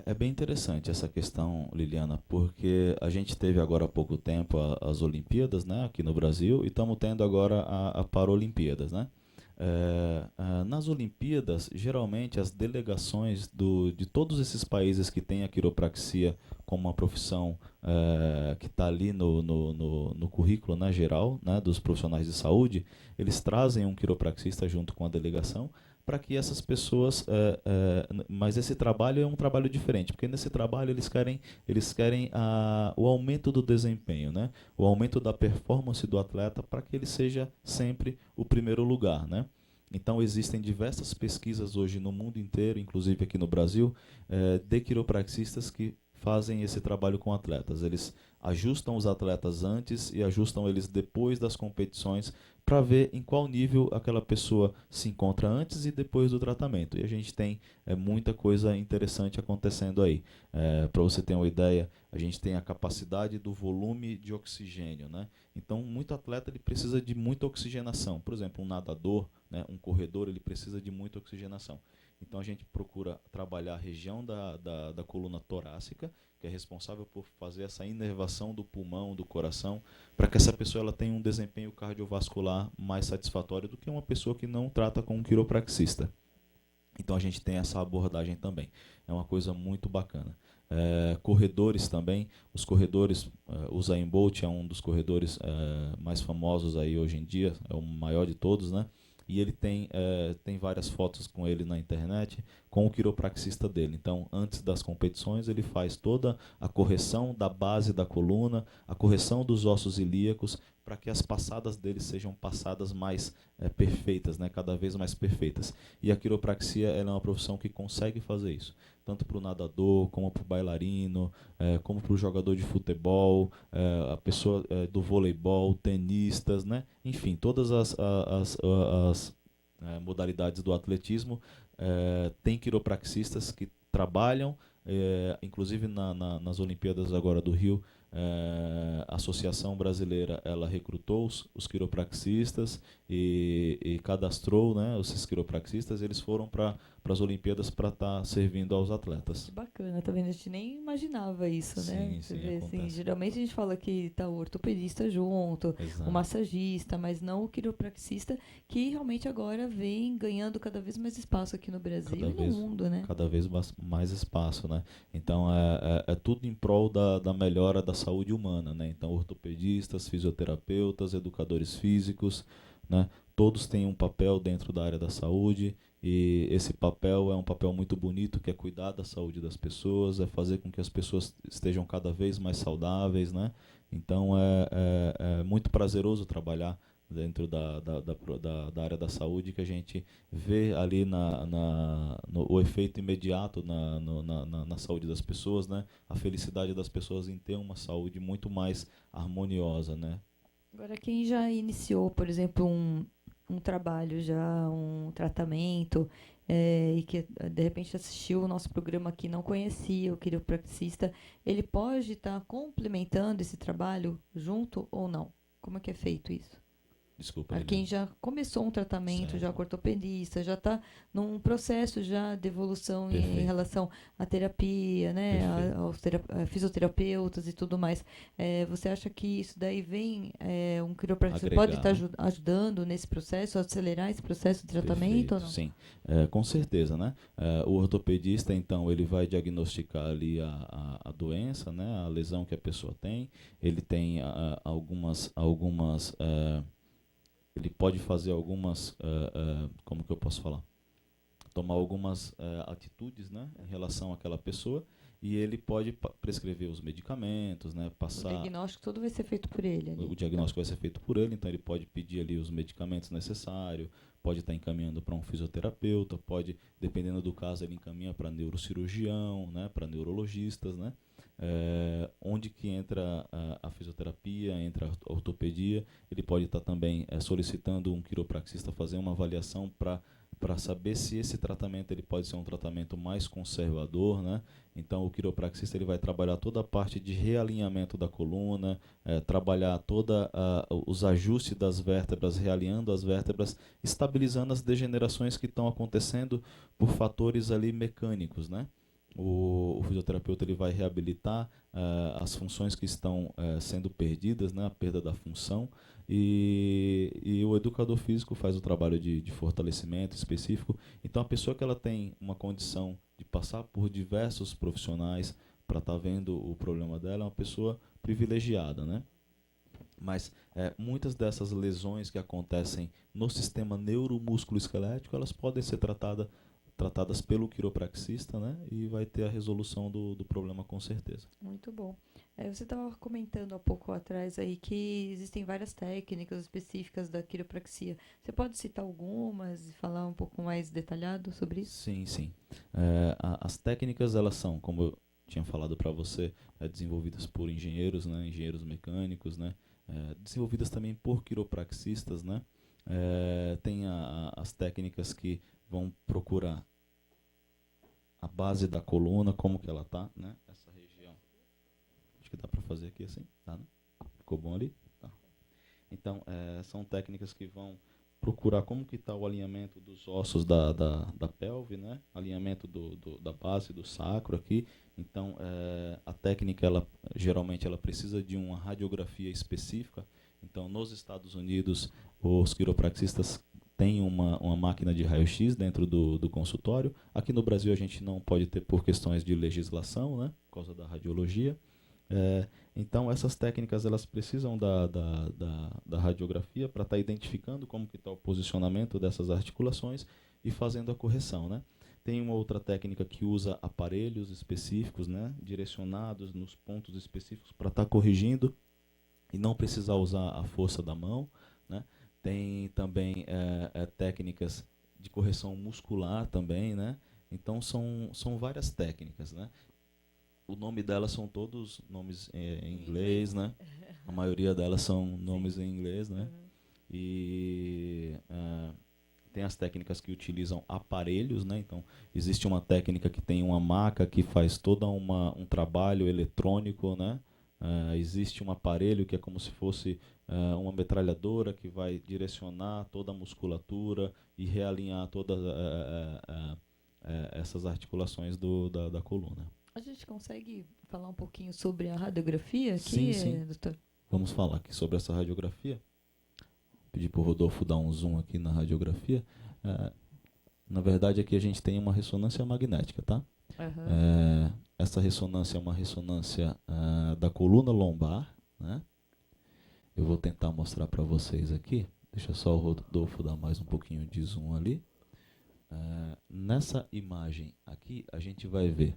É bem interessante essa questão, Liliana, porque a gente teve agora há pouco tempo as Olimpíadas, né, aqui no Brasil, e estamos tendo agora a Paralimpíadas, né? Nas Olimpíadas, geralmente as delegações de todos esses países que têm a quiropraxia como uma profissão que está ali no currículo, né, geral, né, dos profissionais de saúde, eles trazem um quiropraxista junto com a delegação para que essas pessoas, mas esse trabalho é um trabalho diferente, porque nesse trabalho eles querem o aumento do desempenho, né? O aumento da performance do atleta para que ele seja sempre o primeiro lugar, né? Então existem diversas pesquisas hoje no mundo inteiro, inclusive aqui no Brasil, de quiropraxistas que fazem esse trabalho com atletas. Eles ajustam os atletas antes e ajustam eles depois das competições para ver em qual nível aquela pessoa se encontra antes e depois do tratamento. E a gente tem muita coisa interessante acontecendo aí. Para você ter uma ideia, a gente tem a capacidade do volume de oxigênio, né? Então, muito atleta ele precisa de muita oxigenação. Por exemplo, um nadador, né, um corredor, ele precisa de muita oxigenação. Então, a gente procura trabalhar a região da coluna torácica, que é responsável por fazer essa inervação do pulmão, do coração, para que essa pessoa ela tenha um desempenho cardiovascular mais satisfatório do que uma pessoa que não trata com um quiropraxista. Então a gente tem essa abordagem também. É uma coisa muito bacana. Corredores também. Os corredores, o Usain Bolt é um dos corredores mais famosos aí hoje em dia, é o maior de todos, né? E ele tem várias fotos com ele na internet, com o quiropraxista dele. Então, antes das competições, ele faz toda a correção da base da coluna, a correção dos ossos ilíacos, para que as passadas dele sejam passadas mais perfeitas, né? Cada vez mais perfeitas. E a quiropraxia ela é uma profissão que consegue fazer isso, tanto para o nadador, como para o bailarino, como para o jogador de futebol, a pessoa do voleibol, tenistas, né? Enfim, todas as modalidades do atletismo tem quiropraxistas que trabalham, inclusive nas Olimpíadas agora do Rio, a Associação Brasileira ela recrutou os quiropraxistas e cadastrou, né, esses quiropraxistas. Eles foram para as Olimpíadas para estar servindo aos atletas. Que bacana, tá vendo? A gente nem imaginava isso, né? Sim, Você sim, vê, assim, acontece. geralmente a gente fala que tá o ortopedista junto, o Exato. massagista, mas não o quiropraxista, que realmente agora vem ganhando cada vez mais espaço aqui no Brasil Cada e no vez, mundo, né? cada vez mais espaço, né? Então é tudo em prol da melhora da saúde humana, né? Então ortopedistas, fisioterapeutas, educadores físicos, né? Todos têm um papel dentro da área da saúde e esse papel é um papel muito bonito, que é cuidar da saúde das pessoas, é fazer com que as pessoas estejam cada vez mais saudáveis, né? Então é muito prazeroso trabalhar dentro da área da saúde, que a gente vê ali o efeito imediato na saúde das pessoas, né? A felicidade das pessoas em ter uma saúde muito mais harmoniosa, né? Agora, quem já iniciou, por exemplo, um trabalho já, um tratamento, e que de repente assistiu o nosso programa aqui, não conhecia o quiropraxista, ele pode estar complementando esse trabalho junto ou não? Como é que é feito isso? Desculpa, Para quem Lilian. já começou um tratamento, já Certo. com ortopedista, já está num processo já de evolução em Perfeito. relação à terapia, né, Perfeito. a fisioterapeutas e tudo mais. Você acha que isso daí vem, um quiropraxista pode Agregar, estar né? ajudando nesse processo, a acelerar esse processo de tratamento ou Perfeito, não? sim. Com certeza, né? O ortopedista, então, ele vai diagnosticar ali a doença, né? A lesão que a pessoa tem. Ele tem ele pode fazer como que eu posso falar? Tomar algumas atitudes, né, em relação àquela pessoa, e ele pode prescrever os medicamentos, né, O passar. diagnóstico todo vai ser feito por ele O ali. diagnóstico vai ser feito por ele, então ele pode pedir ali os medicamentos necessários, pode estar encaminhando para um fisioterapeuta, pode, dependendo do caso, ele encaminha para neurocirurgião, né, para neurologistas, né. Onde que entra a fisioterapia, entra a ortopedia. Ele pode estar também solicitando um quiropraxista fazer uma avaliação para saber se esse tratamento ele pode ser um tratamento mais conservador, né? Então o quiropraxista ele vai trabalhar toda a parte de realinhamento da coluna, trabalhar toda os ajustes das vértebras, realinhando as vértebras, estabilizando as degenerações que estão acontecendo por fatores ali mecânicos, né? O fisioterapeuta ele vai reabilitar as funções que estão sendo perdidas, né, a perda da função, e o educador físico faz o trabalho de fortalecimento específico. Então, a pessoa que ela tem uma condição de passar por diversos profissionais para estar vendo o problema dela é uma pessoa privilegiada, né? Mas muitas dessas lesões que acontecem no sistema neuromusculoesquelético, elas podem ser tratadas pelo quiropraxista, né? E vai ter a resolução do problema com certeza. Muito bom. Você estava comentando há pouco atrás aí que existem várias técnicas específicas da quiropraxia. Você pode citar algumas e falar um pouco mais detalhado sobre isso? Sim, sim. As técnicas, elas são, como eu tinha falado para você, desenvolvidas por engenheiros, né? Engenheiros mecânicos, né? Desenvolvidas também por quiropraxistas, né? Tem as técnicas que vão procurar a base da coluna, como que ela tá, né? Essa região. Acho que dá para fazer aqui assim, tá, né? Ficou bom ali? Tá. Então, são técnicas que vão procurar como que está o alinhamento dos ossos da pelve, né? Alinhamento da base do sacro aqui. Então, a técnica, geralmente, ela precisa de uma radiografia específica. Então, nos Estados Unidos, os quiropraxistas têm uma máquina de raio-x dentro do consultório. Aqui no Brasil, a gente não pode ter por questões de legislação, né? Por causa da radiologia. Então, essas técnicas elas precisam da radiografia para estar identificando como que está o posicionamento dessas articulações e fazendo a correção, né? Tem uma outra técnica que usa aparelhos específicos, né, direcionados nos pontos específicos para estar corrigindo e não precisar usar a força da mão, né? Tem também técnicas de correção muscular também, né? Então são várias técnicas, né? O nome delas são todos nomes em inglês, né? A maioria delas são nomes em inglês, né? Uhum. E tem as técnicas que utilizam aparelhos, né? Então, existe uma técnica que tem uma maca que faz todo um trabalho eletrônico, né? Existe um aparelho que é como se fosse uma metralhadora que vai direcionar toda a musculatura e realinhar todas essas articulações da coluna. A gente consegue falar um pouquinho sobre a radiografia Sim, aqui, sim. doutor? Vamos falar aqui sobre essa radiografia. Vou pedir para o Rodolfo dar um zoom aqui na radiografia. Na verdade, aqui a gente tem uma ressonância magnética, tá? Uhum. Essa ressonância é uma ressonância da coluna lombar, né? Eu vou tentar mostrar para vocês aqui. Deixa só o Rodolfo dar mais um pouquinho de zoom ali. Nessa imagem aqui, a gente vai ver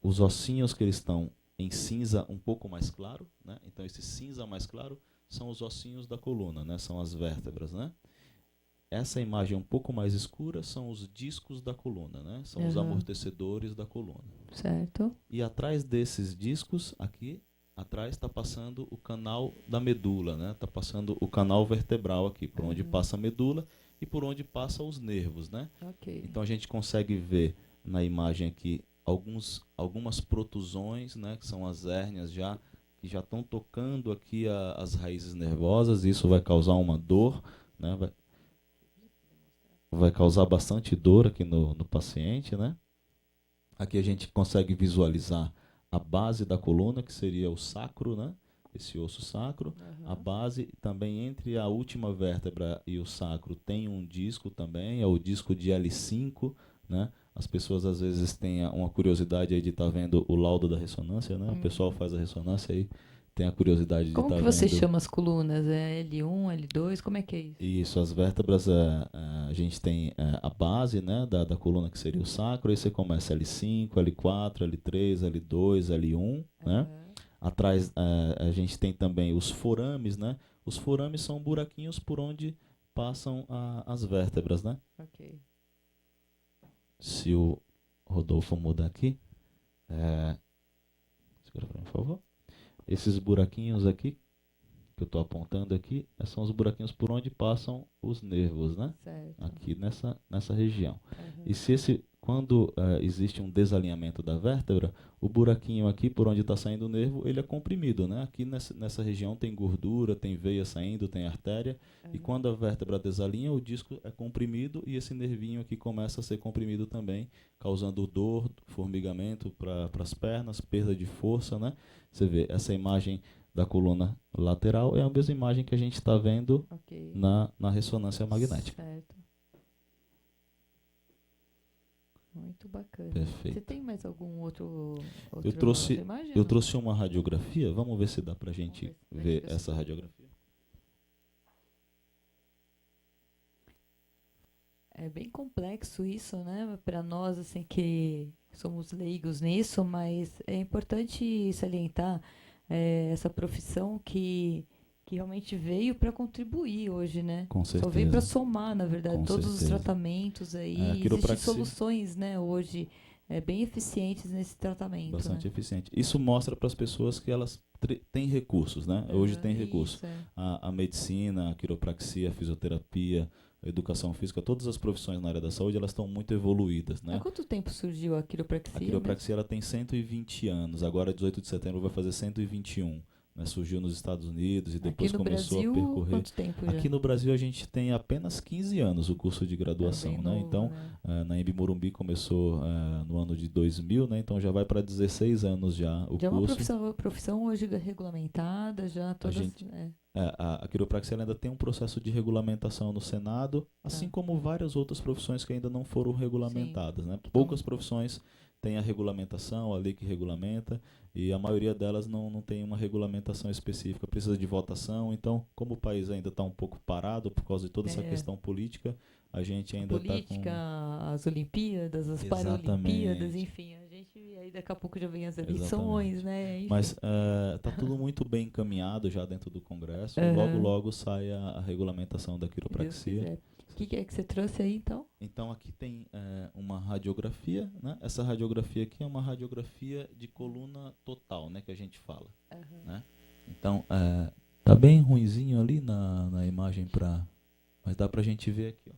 os ossinhos que eles estão em cinza um pouco mais claro, né? Então esse cinza mais claro são os ossinhos da coluna, né? São as vértebras, né? Essa imagem um pouco mais escura são os discos da coluna, né? São os amortecedores da coluna. Certo. E atrás desses discos, aqui atrás está passando o canal da medula, né? Está passando o canal vertebral aqui, por onde passa a medula e por onde passa os nervos, né? Ok. Então a gente consegue ver na imagem aqui algumas protusões, né, que são as hérnias que já estão tocando aqui as raízes nervosas. Isso vai causar uma dor, né, vai causar bastante dor aqui no paciente, né. Aqui a gente consegue visualizar a base da coluna, que seria o sacro, né, esse osso sacro. A base também entre a última vértebra e o sacro tem um disco também, é o disco de L5, né. As pessoas às vezes têm uma curiosidade aí de estar vendo o laudo da ressonância, né? O pessoal faz a ressonância aí, tem a curiosidade de estar vendo. Como que você chama as colunas? É L1, L2? Como é que é isso? Isso, as vértebras, a gente tem a base, né, da coluna que seria o sacro, aí você começa L5, L4, L3, L2, L1, né? Atrás a gente tem também os forames, né? Os forames são buraquinhos por onde passam as vértebras, né? Ok. Se o Rodolfo mudar aqui, Segura para mim, por favor. Esses buraquinhos aqui, que eu estou apontando aqui, são os buraquinhos por onde passam os nervos, né? Certo. Aqui nessa região. Uhum. E se quando existe um desalinhamento da vértebra, o buraquinho aqui por onde está saindo o nervo, ele é comprimido, né? Aqui nessa região tem gordura, tem veia saindo, tem artéria, e quando a vértebra desalinha, o disco é comprimido e esse nervinho aqui começa a ser comprimido também, causando dor, formigamento para as pernas, perda de força, né? Você vê essa imagem da coluna lateral é a mesma imagem que a gente está vendo na ressonância magnética. Certo. Muito bacana. Perfeito. Você tem mais algum outro eu trouxe uma radiografia. Vamos ver se dá para a gente ver essa radiografia. É bem complexo isso, né? Para nós, assim, que somos leigos nisso, mas é importante salientar essa profissão que realmente veio para contribuir hoje, né? Com certeza. Só veio para somar, na verdade, Com todos certeza. os tratamentos aí. Existem soluções, né, hoje, bem eficientes nesse tratamento. Bastante né? eficiente. Isso mostra para as pessoas que elas têm recursos, né? Hoje tem recursos. A medicina, a quiropraxia, a fisioterapia, a educação física, todas as profissões na área da saúde, elas estão muito evoluídas, né? Há quanto tempo surgiu a quiropraxia? A quiropraxia ela tem 120 anos. Agora, 18 de setembro, vai fazer 121. Né, surgiu nos Estados Unidos e depois começou Brasil, a percorrer. Quanto tempo já? Aqui no Brasil a gente tem apenas 15 anos o curso de graduação, né? Novo, então, né? Na Embi Morumbi começou no ano de 2000, né? Então já vai para 16 anos já o curso. Já é uma profissão hoje regulamentada, já todas... A quiropraxia ainda tem um processo de regulamentação no Senado, assim como várias outras profissões que ainda não foram regulamentadas, né? Poucas profissões têm a regulamentação, a lei que regulamenta, e a maioria delas não tem uma regulamentação específica, precisa de votação. Então, como o país ainda está um pouco parado por causa de toda essa questão política, a gente ainda está com... as Olimpíadas, as Paralimpíadas, enfim, a gente aí daqui a pouco já vem as eleições, né? Enfim. Mas está tudo muito bem encaminhado já dentro do Congresso, e logo sai a regulamentação da quiropraxia. O que é que você trouxe aí, então? Então, aqui tem uma radiografia, né? Essa radiografia aqui é uma radiografia de coluna total, né? Que a gente fala, né? Então, tá bem ruinzinho ali na imagem, mas dá pra gente ver aqui, ó.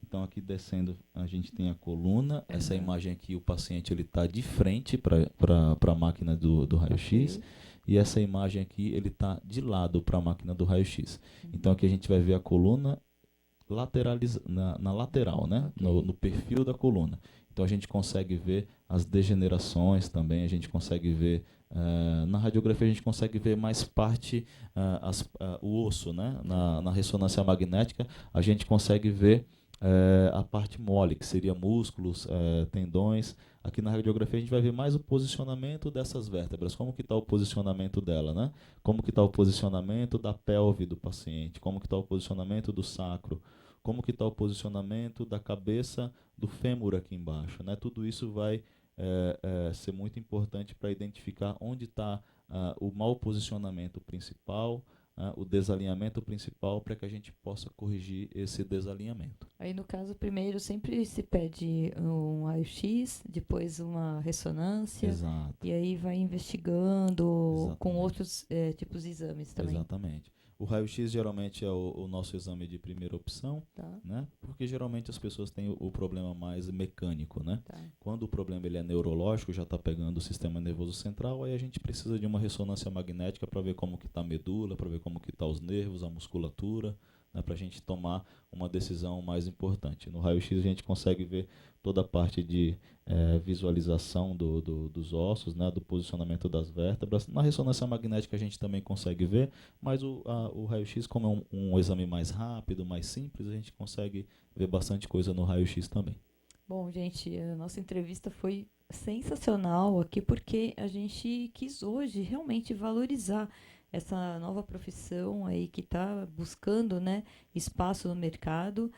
Então, aqui descendo, a gente tem a coluna. Essa imagem aqui, o paciente ele tá de frente para a máquina do raio-x. E essa imagem aqui, ele tá de lado para a máquina do raio-x. Então, aqui a gente vai ver a coluna na lateral, né? No perfil da coluna. Então a gente consegue ver as degenerações também, a gente consegue ver, na radiografia a gente consegue ver mais parte, o osso, né? Na ressonância magnética a gente consegue ver a parte mole, que seria músculos, tendões. Aqui na radiografia a gente vai ver mais o posicionamento dessas vértebras, como que está o posicionamento dela, né? Como que está o posicionamento da pelve do paciente, como que está o posicionamento do sacro, como que está o posicionamento da cabeça do fêmur aqui embaixo, né? Tudo isso vai ser muito importante para identificar onde está o mau posicionamento principal, o desalinhamento principal, para que a gente possa corrigir esse desalinhamento. Aí, no caso, primeiro sempre se pede um raio-x, depois uma ressonância. Exato. E aí vai investigando com outros tipos de exames também. Exatamente. O raio-x geralmente é o nosso exame de primeira opção, né? Porque geralmente as pessoas têm o problema mais mecânico, né? Quando o problema ele é neurológico, já está pegando o sistema nervoso central, aí a gente precisa de uma ressonância magnética para ver como que está a medula, para ver como que está os nervos, a musculatura, né? Para a gente tomar uma decisão mais importante. No raio-x a gente consegue ver toda a parte de visualização dos ossos, né, do posicionamento das vértebras. Na ressonância magnética a gente também consegue ver, mas o raio-x, como é um exame mais rápido, mais simples, a gente consegue ver bastante coisa no raio-x também. Bom, gente, a nossa entrevista foi sensacional aqui, porque a gente quis hoje realmente valorizar essa nova profissão aí que está buscando, né, espaço no mercado.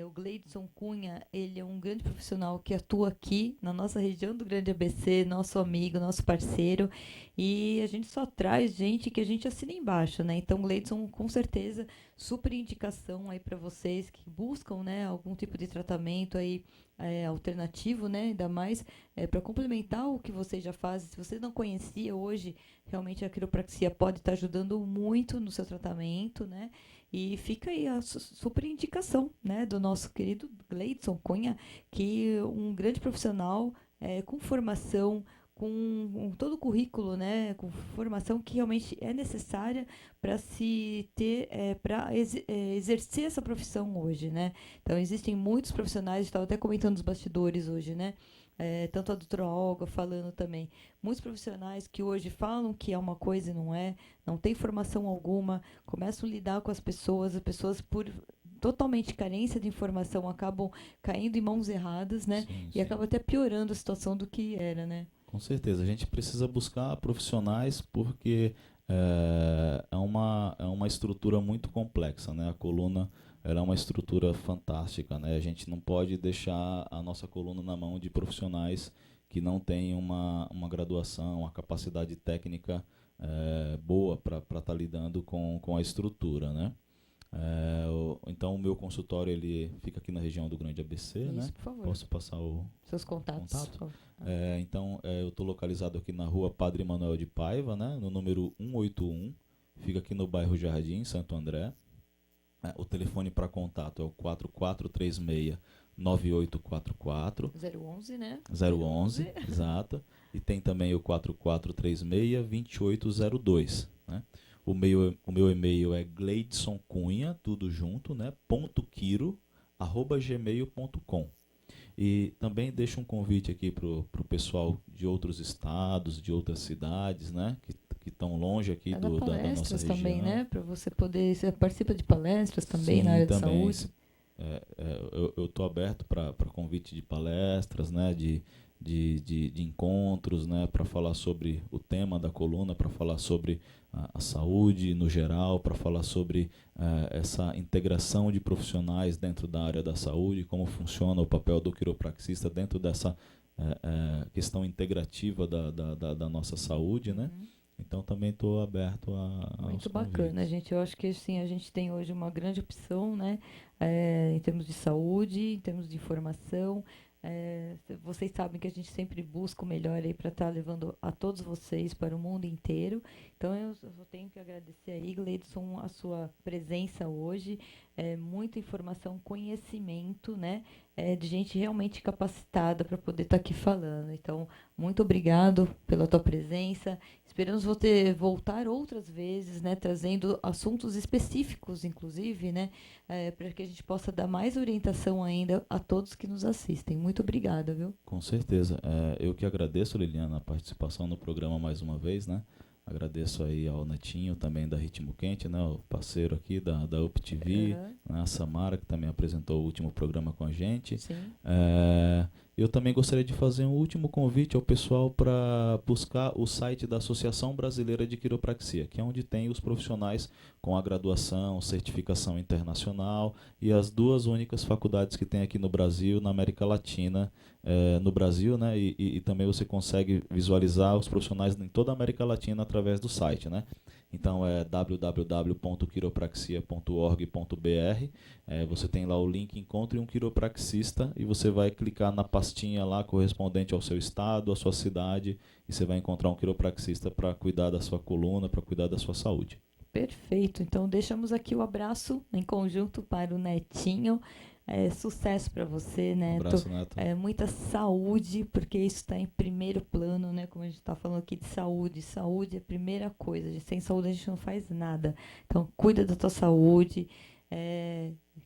O Gleidson Cunha, ele é um grande profissional que atua aqui na nossa região do Grande ABC, nosso amigo, nosso parceiro, e a gente só traz gente que a gente assina embaixo, né? Então, Gleidson, com certeza, super indicação aí para vocês que buscam, né, algum tipo de tratamento aí alternativo, né? Ainda mais para complementar o que vocês já fazem. Se você não conhecia hoje, realmente a quiropraxia pode estar ajudando muito no seu tratamento, né? E fica aí a super indicação, né, do nosso querido Gleidson Cunha, que um grande profissional com formação, com todo o currículo, né, com formação que realmente é necessária para se ter, para exercer essa profissão hoje, né? Então existem muitos profissionais, estava até comentando nos bastidores hoje, né? Tanto a doutora Olga falando também, muitos profissionais que hoje falam que é uma coisa e não é, não tem formação alguma, começam a lidar com as pessoas por totalmente carência de informação acabam caindo em mãos erradas, né? Sim, E sim. acaba até piorando a situação do que era, né? Com certeza, a gente precisa buscar profissionais porque é uma estrutura muito complexa, né? A coluna ela é uma estrutura fantástica, né? A gente não pode deixar a nossa coluna na mão de profissionais que não têm uma graduação, uma capacidade técnica boa para estar lidando com a estrutura, né? Então o meu consultório ele fica aqui na região do Grande ABC, Isso, né? por favor. Posso passar o Seus contatos. contato? Então, eu estou localizado aqui na rua Padre Manuel de Paiva, né, no número 181, fica aqui no bairro Jardim, Santo André. O telefone para contato é o 4436-9844. 011, né? 011, exato. E tem também o 4436-2802. Né? O meu e-mail é gleidssoncunha, tudo junto, né, .quiro@gmail.com. E também deixo um convite aqui para o pessoal de outros estados, de outras cidades, né? Que estão longe aqui Da da nossa palestras região. também, né? Para você poder... Você participa de palestras também na Sim, área de também. saúde? Eu estou aberto para convite de palestras, né? De encontros, né? Para falar sobre o tema da coluna, para falar sobre a saúde no geral, para falar sobre essa integração de profissionais dentro da área da saúde, como funciona o papel do quiropraxista dentro dessa questão integrativa da nossa saúde, né? Então também estou aberto aos Muito convites. bacana, gente. Eu acho que assim, a gente tem hoje uma grande opção, né? Em termos de saúde, em termos de informação. Vocês sabem que a gente sempre busca o melhor aí para estar levando a todos vocês para o mundo inteiro. Então eu só tenho que agradecer aí, Gleidson, a sua presença hoje. Muita informação, conhecimento, né? De gente realmente capacitada para poder estar aqui falando. Então, muito obrigado pela tua presença. Esperamos você voltar outras vezes, né, trazendo assuntos específicos, inclusive, né, para que a gente possa dar mais orientação ainda a todos que nos assistem. Muito obrigada, viu? Com certeza. Eu que agradeço, Liliana, a participação no programa mais uma vez, né? Agradeço aí ao Netinho, também da Ritmo Quente, né? O parceiro aqui da UpTV, né? A Samara, que também apresentou o último programa com a gente. Sim. Eu também gostaria de fazer um último convite ao pessoal para buscar o site da Associação Brasileira de Quiropraxia, que é onde tem os profissionais com a graduação, certificação internacional e as duas únicas faculdades que tem aqui no Brasil, na América Latina, no Brasil, né? E também você consegue visualizar os profissionais em toda a América Latina através do site, né? Então é www.quiropraxia.org.br. Você tem lá o link Encontre um Quiropraxista e você vai clicar na pastinha lá correspondente ao seu estado, à sua cidade, e você vai encontrar um quiropraxista para cuidar da sua coluna, para cuidar da sua saúde. Perfeito. Então deixamos aqui o abraço em conjunto para o Netinho. Sucesso para você, Neto. Abraço, Neto. Muita saúde, porque isso está em primeiro plano, né? Como a gente está falando aqui de saúde. Saúde é a primeira coisa. Sem saúde a gente não faz nada. Então, cuida da tua saúde.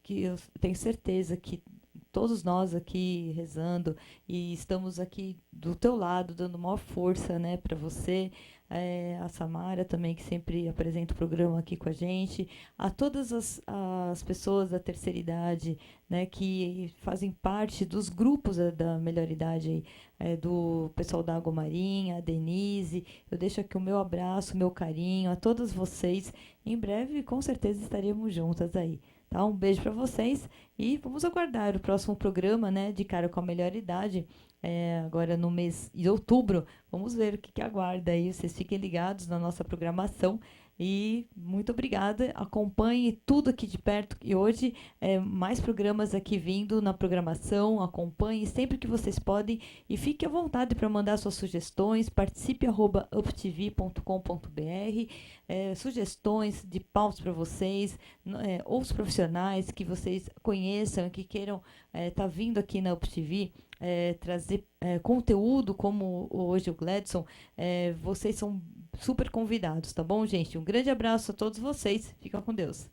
Que eu tenho certeza que todos nós aqui rezando e estamos aqui do teu lado, dando maior força, né, para você. A Samara também, que sempre apresenta o programa aqui com a gente, a todas as pessoas da terceira idade, né, que fazem parte dos grupos da melhor idade, do pessoal da Água Marinha, a Denise. Eu deixo aqui o meu abraço, o meu carinho a todas vocês. Em breve, com certeza, estaremos juntas aí. Tá? Um beijo para vocês e vamos aguardar o próximo programa, né, de Cara com a Melhor Idade, agora no mês de outubro. Vamos ver o que aguarda aí. Vocês fiquem ligados na nossa programação. E muito obrigada. Acompanhe tudo aqui de perto. E hoje, mais programas aqui vindo na programação. Acompanhe sempre que vocês podem. E fique à vontade para mandar suas sugestões. Participe @uptv.com.br. Sugestões de pautas para vocês. Outros profissionais que vocês conheçam, que queiram estar vindo aqui na UpTV. Trazer conteúdo como hoje o Gladson, vocês são super convidados, tá bom, gente? Um grande abraço a todos vocês. Fica com Deus.